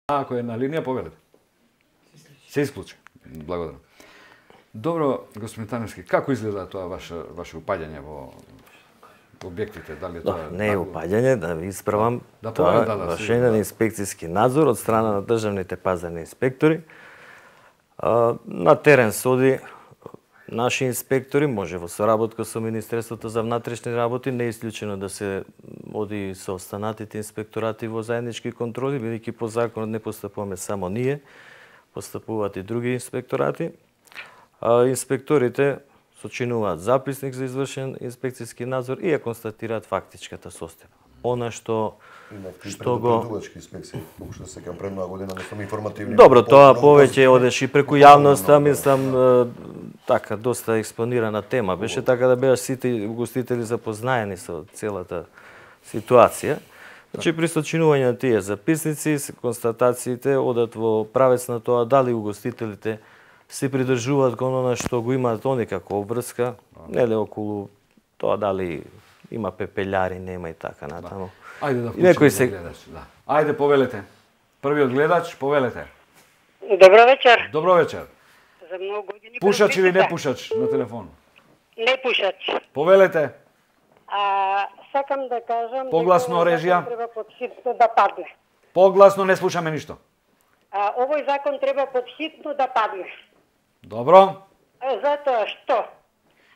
Ако е на линија, повелете. Се исклучи. Благодарам. Добро, господин Таневски, како изгледа тоа ваше упаѓање во објектите? Дали тоа не е упаѓање, да ви исправам. Тоа е вршење на инспекцијски надзор од страна на државните пазарни инспектори. На терен соди наши инспектори, може во соработка со Министерството за внатрешни работи, не е исклучено да се оди со останатите инспекторати во заеднички контроли, бидејќи по законот не постапуваме само ние, постапуваат и други инспекторати. Инспекторите сочинуваат записник за извршен инспекцијски надзор и ја констатираат фактичката состојба. Она што го предувачки инспекции, уште се кам пред многу година, не сум информативни. Добро, тоа повеќе одеше и преку јавноста, мислам така доста експонирана тема беше, така да беа сите угостители запознаени со целата ситуација. Значи при сочинување на тие записници, констатациите одат во правец на тоа дали угостителите се придржуваат кон она што го имаат они како обврска, нели околу тоа дали има пепелјари, нема и така натаму. Ајде да вклучиме гледач, да. Ајде повелете. Првиот гледач, повелете. Добро вечер. Добро вечер. За многу години. Пушач или не пушач на телефон? Не пушач. Повелете. Сакам да кажам погласно режија. Треба подхитно да падне. Погласно не слушаме ништо. Овој закон треба подхитно да падне. Добро. Затоа што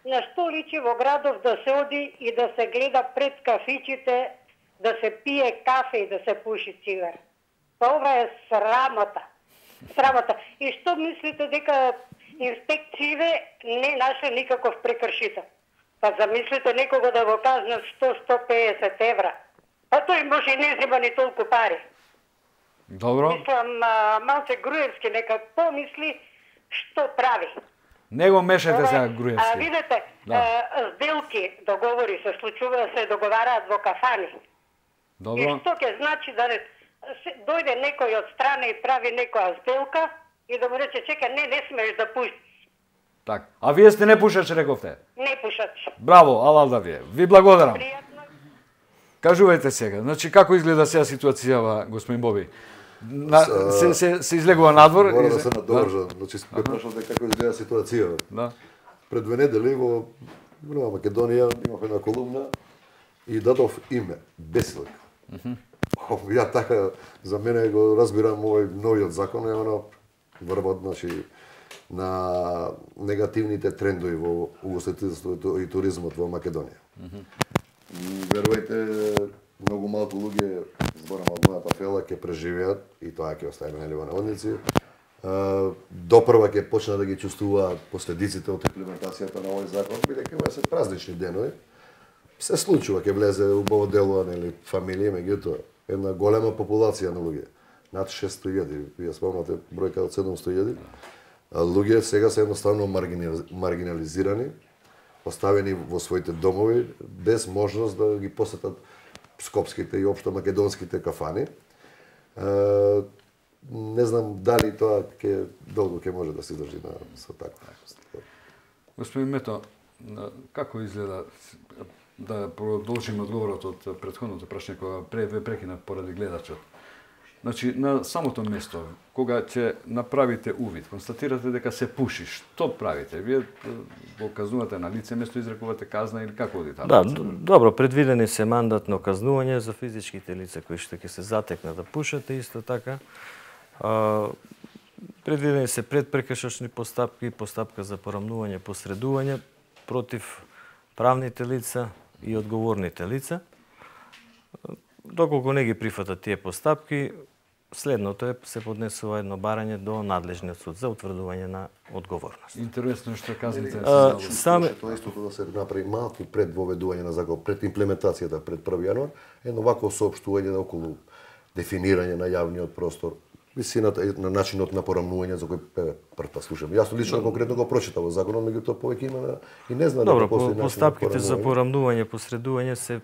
на што личи во градов да се оди и да се гледа пред кафичите, да се пие кафе и да се пуши цигар. Па ова е срамота. Срамота. И што мислите дека инспекциите не нашли никаков прекршител? Па замислите некого да го казнат 100-150 евра. Па тој може и не зема ни толку пари. Добро. Мислам, малце Груевски нека помисли што прави. Не го мешате сега Груевски. Видете, сделки, договори се случува, се договараат во кафани. Добро. И што ќе значи да дојде некој од страна и прави некоја сделка и да му рече чека, не смееш да пушиш. Так. А вие сте не пушач, рековте? Не пушач. Браво, алал да вие. Ви благодарам. Пријатно. Кажувајте сега, значи како изгледа сега ситуацијава, господин Боби? Се излегува надвор? Мора да се надовржа, значи бе прашал дека како изгледа ситуацијава. Да. Пред 2 недели во Нова Македонија имав една колумна и дадов име Бесилак. Ја така за мене го разбирам овој новиот закон е оно врвот, значи на негативните трендови во угостителството и туризмот во Македонија. Верувајте, многу малку луѓе зборам од мојата фела ќе преживеат и тоа ќе оставиме нели во наводници. Допрва ќе почнат да ги чувствуваат последиците од имплементацијата на овој закон, бидејќи ова се празнични денови. Се случува ќе влезе убаво делува нели фамилија, меѓутоа една голема популација на луѓе, над 600.000, вие спомнате бројка од 700.000. Луѓе сега се едноставно маргинализирани, оставени во своите домови без можност да ги посетат скопските и општо македонските кафани. Не знам дали тоа долго ќе може да се држи со таква. Господин Мето, како изгледа, да продолжиме одговорот од претходното прашање кога прекина поради гледачот. Значи, на самото место, кога ќе направите увид, констатирате дека се пуши, што правите? Вие го казнувате на лице место, изрекувате казна или како оди таму? Да, добро, предвидени се мандатно казнување за физичките лица кои што ќе се затекнат да пушат, исто така. Предвидени се предпрекршочни постапки, постапка за порамнување, посредување против правните лица и одговорните лица. Доколку не ги прифатат тие постапки, следното е се поднесува едно барање до надлежниот суд за утврдување на одговорност. Интересно што казвате. Тоа истото да се направи малку пред воведување на закон, пред имплементацијата пред 1 јануар, едно вако соопштување околу дефинирање на јавниот простор, висината на начинот на порамнување за кој прв пат слушам. Јас лично конкретно го прочитав законот, меѓутоа повеќе има и не знам дека постои начин. Постапките за порамнување, посредување се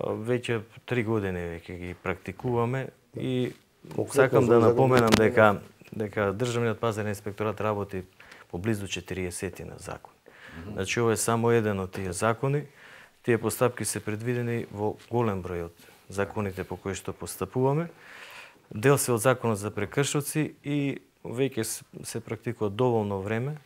веќе 3 години веќе ги практикуваме и сакам да напоменам дека Државниот пазарен инспекторат работи по близу 40 на закони. Значи ова е само еден од тие закони. Тие постапки се предвидени во голем број од законите по кои што постапуваме. дел се од законот за прекршоци и веќе се практикува доволно време.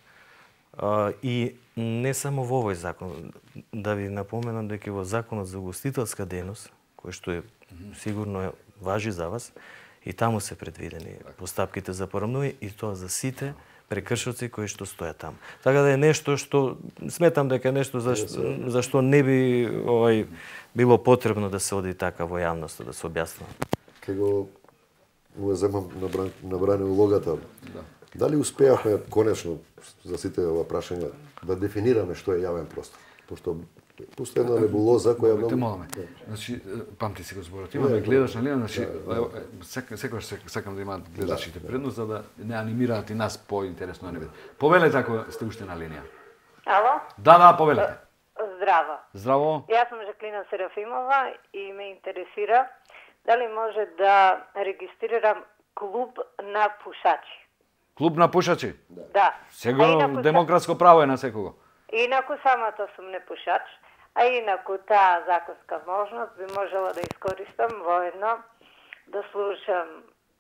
И не само во овој закон, да ви напоменам дека во законот за угостителска дејност, кој што е сигурно важи за вас, и таму се предвидени постапките за порамнување и тоа за сите прекршоци кои што стојат таму. Така да е нешто што сметам дека е нешто за што не би било потребно да се оди така во јавноста да се објаснува. Ке го земам набране улогата. Дали успеавме конечно за сите ова прашања да дефинираме што е јавен простор? Пошто постои една небулоза која многу... Значи, памти си го зборот. Имаме гледач на линија, значи, секогаш сакам да имаат гледачите предност, за да не анимираат и нас поинтересно да не биде. Повелете ако сте уште на линија. Ало? Да, повелете. Здраво. Здраво. Јас сум Жаклина Серафимова и ме интересира дали може да регистрирам клуб на пушачи. Клуб на пушачи? Да. Сигурно демократско право е на секого. Инаку самата сум непушач, а инаку таа законска можност би можела да искористам воедно да слушам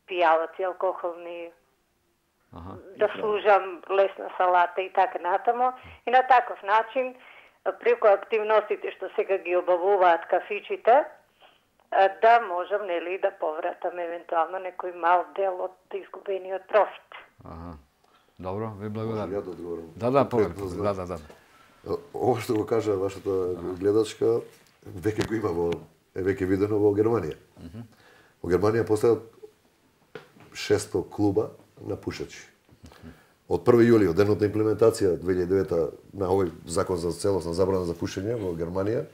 пијалаци алкохолни, да служам лесна салата и така натаму. И на таков начин, преку активностите што сега ги обавуваат кафичите, да можам, нели, да повратам евентуално некој мал дел од изгубениот профит. Добро, ви благодарам. Ја да одговорам. Да, повелете. Да. Ова што го кажа вашата гледачка, веќе го има веќе видено во Германија. Во Германија постојат 600 клуба на пушачи. Од 1 јули, од денот на имплементација 2009 на овој закон за целосна забрана за пушење во Германија,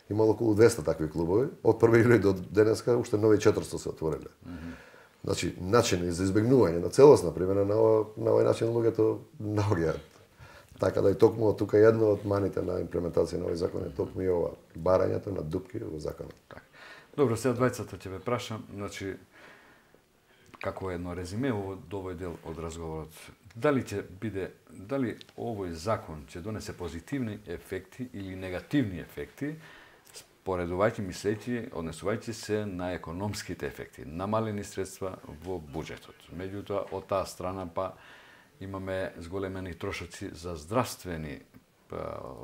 имало околу 200 такви клубови. Од 1 јули до денеска уште нови 400 се отвориле. Значи, начини за избегнување на целосна примена на овој начин луѓето наоѓаат. Така да и токму тука едно од маните на имплементација на овој закон е токму и ова, барањето на дупки во законот. Добро, сега двајцата ќе ве прашам, значи, како едно резиме до овој дел од разговорот, дали овој закон ќе донесе позитивни ефекти или негативни ефекти, споредувајќи, мислејќи, однесувајќи се на економските ефекти, намалени средства во буџетот. Меѓутоа, од таа страна имаме зголемени трошоци за здравствени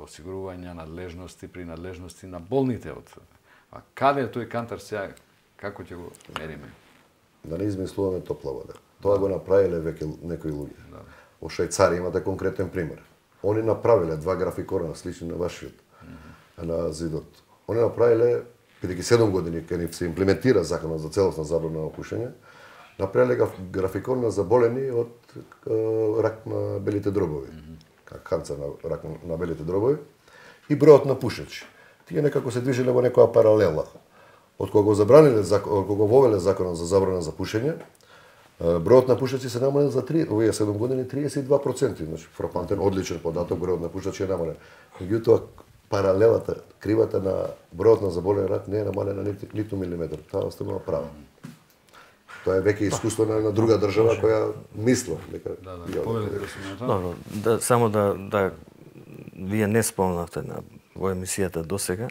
осигурувања, надлежности, принадлежности на болните. А каде е тој кантар сега, како ќе го мериме? Да не измислуваме топла вода. Тоа го направиле веќе некои луѓе. Во Швајцарија имате конкретен пример. Они направиле 2 графикона слични на вашиот на зидот. Они направиле, бидејќи 7 години кога се имплементира законот за целосна забрана на пушење, направиле графикон на заболени од рак на белите дробови, канцер на рак на белите дробови и бројот на пушачи. Тие некако се движеле во некоја паралела. Од кога го вовеле законот за забрана за пушење, бројот на пушачи се намалил за овие 7 години 32%, значи фрапантен, одличен податок, бројот на пушачи е намален. Меѓутоа, паралелата, кривата на бројот на заболен рак не е намалена ниту милиметар. Таа останува права. Тоа е веќе искуство на друга држава која мисла дека Добро, само да вие не спомнавте во емисијата досега,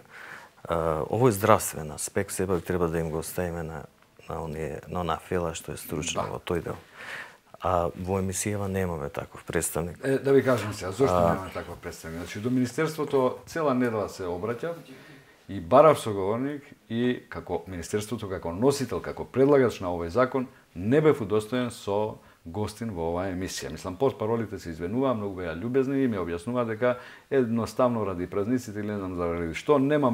овој здравствен аспект сепак треба да им го оставиме на онаа фела што е стручна во тој дел. А во емисијава немаме таков представник. Да ви кажам сега, зошто немаме таков представник? Значи, до Министерството цела недела се обраќа и барав соговорник и како Министерството, како носител, како предлагач на овој закон, не бев удостоен со гостин во оваа емисија. Мислам, портпаролите се извинуваа, многу беа љубезни и ми објаснуваа дека едноставно ради празниците или не знам заради што нема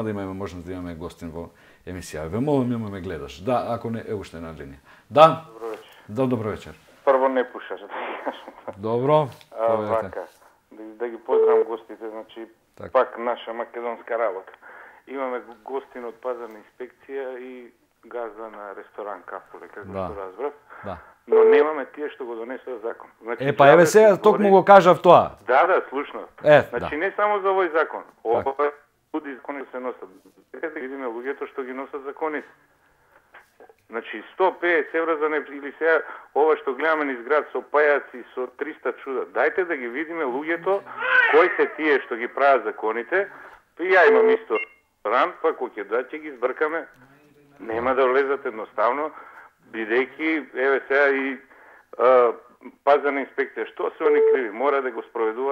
да имаме можност да имаме гостин во емисија. Ве молам, имаме гледаш. Да, ако не е уште на линија. Да. Добро вечер. Добро вечер. Прво не пушаш, да кажам. Добро. Вака, да ги поздравам гостите, значи пак наша македонска работа. Имаме гостин од пазарна инспекција и газда на ресторан Капуле, како што разбрав. Да. Но немаме тие што го донесува закон. Значи, еве сега токму го кажав тоа. Да, слушнав. Значи не само за овој закон. Ова луди закони се носат. Дека да видиме луѓето што ги носат законите. Значи 150 евра за или сега ова што гледаме низ град со пајаци, со 300 чуда. Дајте да ги видиме луѓето кои се тие што ги прават законите. Ја имам исто ран, па кој ќе да ќе ги збркаме. Нема да влезат едноставно. бидејќи еве сега и пазарна инспекција, што се они криви, мора да го спроведува